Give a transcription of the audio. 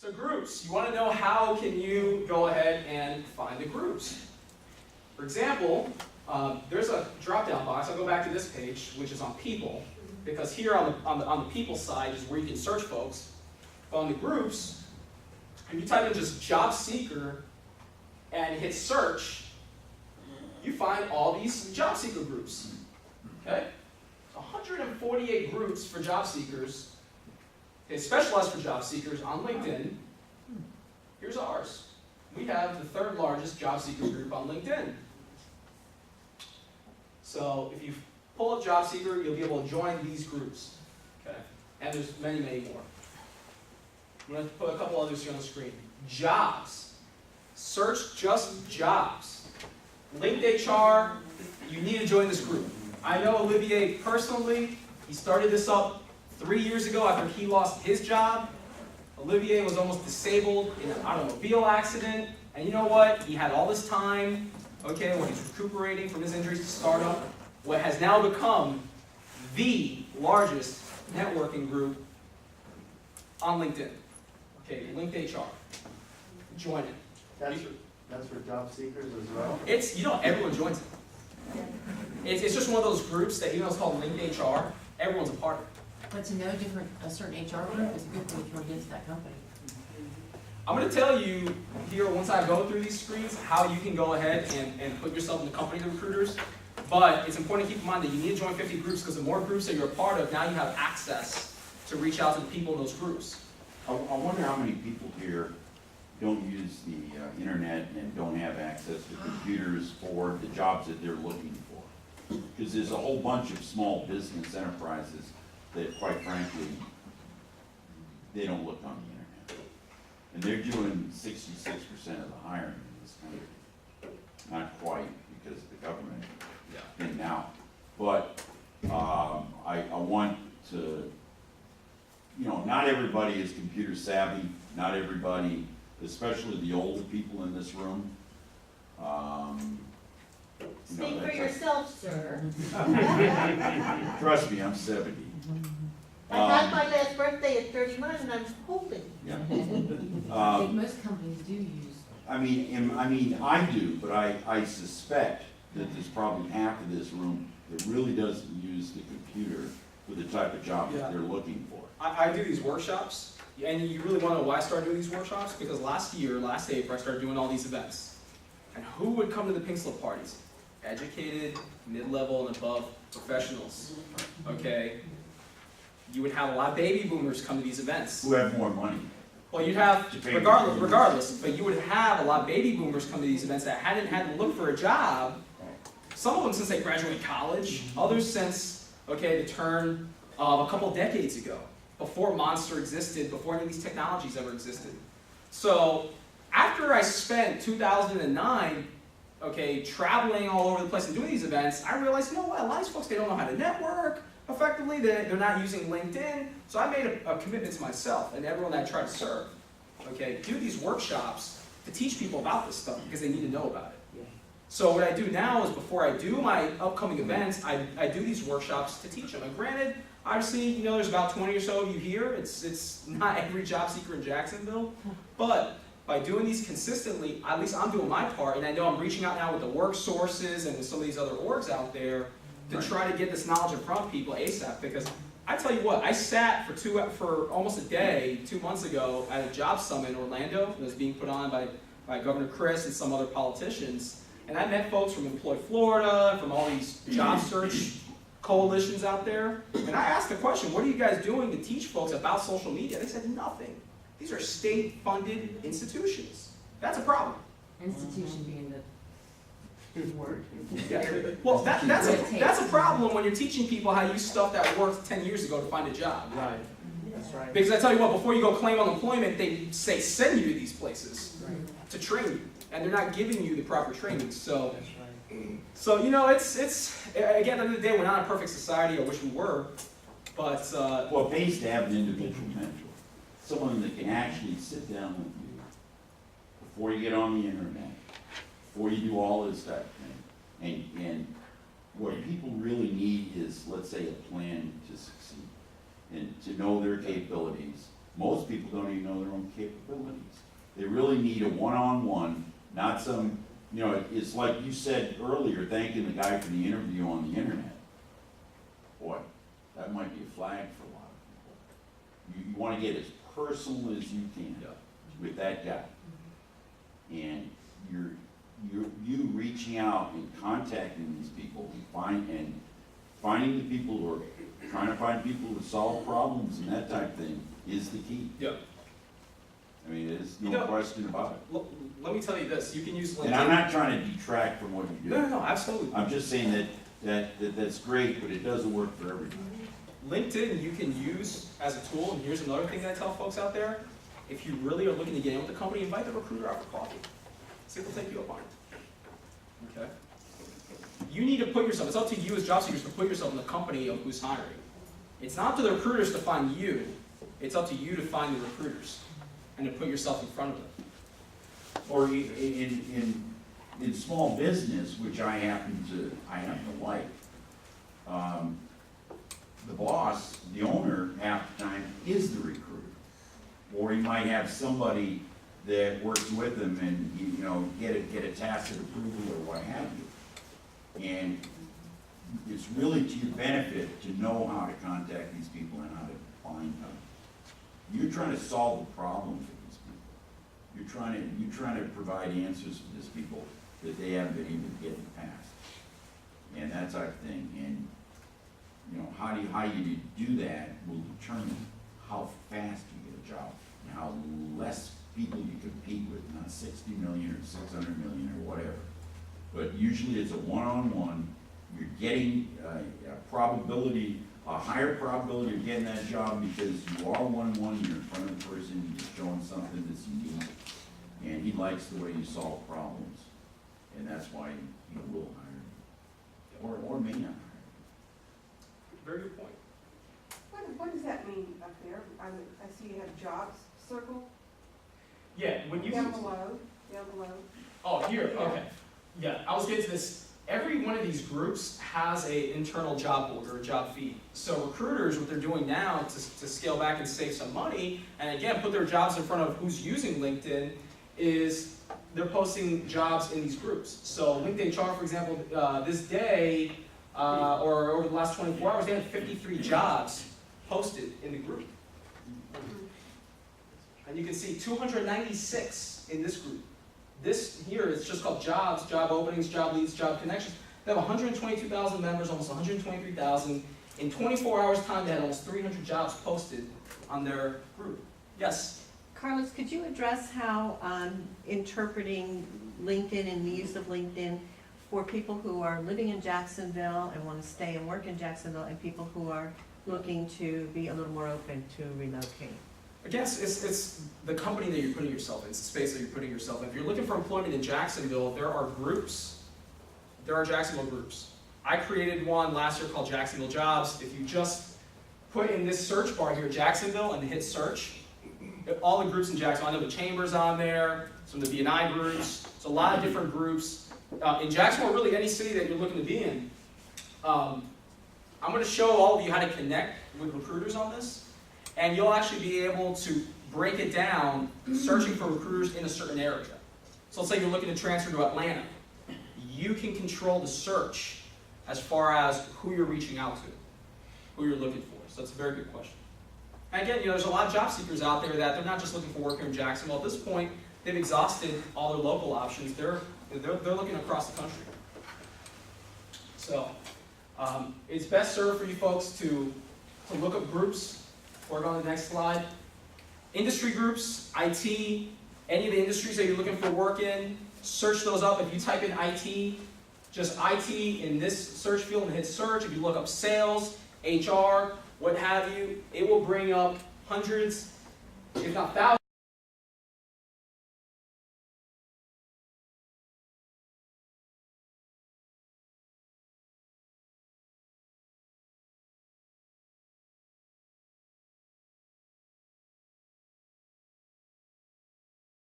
So groups, you want to know how can you go ahead and find the groups. For example, there's a drop-down box. I'll go back to this page, which is on people, because here on the people side is where you can search folks. But on the groups, if you type in just job seeker and hit search, you find all these job seeker groups. Okay? 148 groups for job seekers. It's specialized for job seekers on LinkedIn. Here's ours. We have the third largest job seeker group on LinkedIn. So if you pull up job seeker, you'll be able to join these groups. Okay? And there's many, many more. I'm going to put a couple others here on the screen. Jobs. Search just jobs. Linked HR, you need to join this group. I know Olivier personally. He started this up 3 years ago after he lost his job. Olivier was almost disabled in an automobile accident. And you know what? He had all this time, okay, when he's recuperating from his injuries to start up what has now become the largest networking group on LinkedIn. Okay, Linked HR. Join it. That's for job seekers as well? It's, you know, everyone joins it. It's just one of those groups that, even though it's called Linked HR, everyone's a part of it. But to know a certain HR group is a good thing if you want to get into that company. I'm going to tell you here, once I go through these screens, how you can go ahead and put yourself in the company of recruiters. But it's important to keep in mind that you need to join 50 groups, because the more groups that you're a part of, now you have access to reach out to the people in those groups. I wonder how many people here don't use the internet and don't have access to computers for the jobs that they're looking for. Because there's a whole bunch of small business enterprises that, quite frankly, they don't look on the internet. And they're doing 66% of the hiring in this country. Not quite, because the government thing now. But I want to, you know, not everybody is computer savvy. Not everybody, especially the older people in this room. Speak for yourself, sir. Trust me, I'm 70. I had my last birthday at 31 and I'm hoping. Yeah. I think most companies do use. I mean, I do, but I suspect that there's probably half of this room that really doesn't use the computer for the type of job that they're looking for. I do these workshops, and you really want to know why I started doing these workshops? Because last April, I started doing all these events. And who would come to the Pink Slip parties? Educated, mid-level, and above professionals. Okay? You would have a lot of baby boomers come to these events. Who have more money? Well, you'd have, regardless, but you would have a lot of baby boomers come to these events that hadn't had to look for a job. Some of them since they graduated college, others since, okay, the turn of a couple decades ago, before Monster existed, before any of these technologies ever existed. So, after I spent 2009, okay, traveling all over the place and doing these events, I realized, you know what, a lot of these folks, they don't know how to network effectively, they're not using LinkedIn, so I made a commitment to myself and everyone that I try to serve, okay, do these workshops to teach people about this stuff because they need to know about it. So what I do now is before I do my upcoming events, I do these workshops to teach them. And granted, obviously, you know, there's about 20 or so of you here. It's not every job seeker in Jacksonville, but by doing these consistently, at least I'm doing my part, and I know I'm reaching out now with the work sources and with some of these other orgs out there to try to get this knowledge in front of people ASAP. Because I tell you what, I sat for almost a day 2 months ago at a job summit in Orlando that was being put on by Governor Chris and some other politicians, and I met folks from Employ Florida, from all these job search coalitions out there, and I asked the question, what are you guys doing to teach folks about social media? They said nothing. These are state-funded institutions. That's a problem. Institution being the word. Yeah. Well, that's a problem when you're teaching people how to use stuff that worked 10 years ago to find a job. Right. That's right. Because I tell you what, before you go claim unemployment, they say send you to these places to train you, and they're not giving you the proper training. So, so you know, it's again, at the end of the day, we're not a perfect society. I wish we were, but Well, it pays to have an individual mentor. Someone that can actually sit down with you before you get on the internet, before you do all this type of thing. And what people really need is, let's say, a plan to succeed and to know their capabilities, most people don't even know their own capabilities. They really need a one-on-one, not some, you know, it's like you said earlier, thanking the guy for the interview on the internet. Boy, that might be a flag for a lot of people. You wanna get as personal as you can with that guy. And you reaching out and contacting these people and finding the people who are trying to find people to solve problems and that type of thing is the key. Yeah. I mean, there's You no know, question about it. Let me tell you this, you can use LinkedIn. And I'm not trying to detract from what you do. No, absolutely. I'm just saying that's great, but it doesn't work for everybody. LinkedIn you can use as a tool, and here's another thing that I tell folks out there. If you really are looking to get in with the company, invite the recruiter out for coffee. See if they'll take you up on it. Okay? You need to put yourself, it's up to you as job seekers to put yourself in the company of who's hiring. It's not up to the recruiters to find you, it's up to you to find the recruiters and to put yourself in front of them. Or in small business, which I happen to like, the boss, the owner, half the time is the recruiter. Or he might have somebody that works with him and, you know, get a tacit approval or what have you. And it's really to your benefit to know how to contact these people and how to find them. You're trying to solve a problem for these people. You're trying to provide answers for these people that they haven't been able to get in the past. And that type of thing. And, you know, how you do that will determine how fast you get a job and how less people you compete with, not 60 million or 600 million or whatever. But usually it's a one-on-one. You're getting a higher probability of getting that job because you are one-on-one, you're in front of the person, you're showing something that's unique. And he likes the way you solve problems. And that's why he will hire you. Or may not hire you. Very good point. What does that mean up there? I see you have jobs circle Yeah, when you down below. Oh, here, Yeah. okay. Yeah, I was getting to this. Every one of these groups has an internal job board or a job feed. So recruiters, what they're doing now to scale back and save some money, and again, put their jobs in front of who's using LinkedIn, is they're posting jobs in these groups. So LinkedIn HR, for example, this day, or over the last 24 hours, they had 53 jobs posted in the group. And you can see 296 in this group. This here is just called jobs, job openings, job leads, job connections. They have 122,000 members, almost 123,000. In 24 hours time, they had almost 300 jobs posted on their group. Yes? Carlos, could you address how interpreting LinkedIn and the use of LinkedIn for people who are living in Jacksonville and want to stay and work in Jacksonville and people who are looking to be a little more open to relocate? I guess it's the company that you're putting yourself in. It's the space that you're putting yourself in. If you're looking for employment in Jacksonville, there are groups. There are Jacksonville groups. I created one last year called Jacksonville Jobs. If you just put in this search bar here, Jacksonville, and hit search, all the groups in Jacksonville. I know the Chamber's on there, some of the B&I groups. It's a lot of different groups. In Jacksonville, really any city that you're looking to be in. I'm going to show all of you how to connect with recruiters on this. And you'll actually be able to break it down, searching for recruiters in a certain area. So let's say you're looking to transfer to Atlanta. You can control the search as far as who you're reaching out to, who you're looking for. So that's a very good question. And again, there's a lot of job seekers out there that they're not just looking for work here in Jacksonville. At this point, they've exhausted all their local options. They're looking across the country. So it's best served for you folks to look up groups. We're going to the next slide. Industry groups, IT, any of the industries that you're looking for work in, search those up. If you type in IT, just IT in this search field and hit search. If you look up sales, HR, what have you, it will bring up hundreds, if not thousands.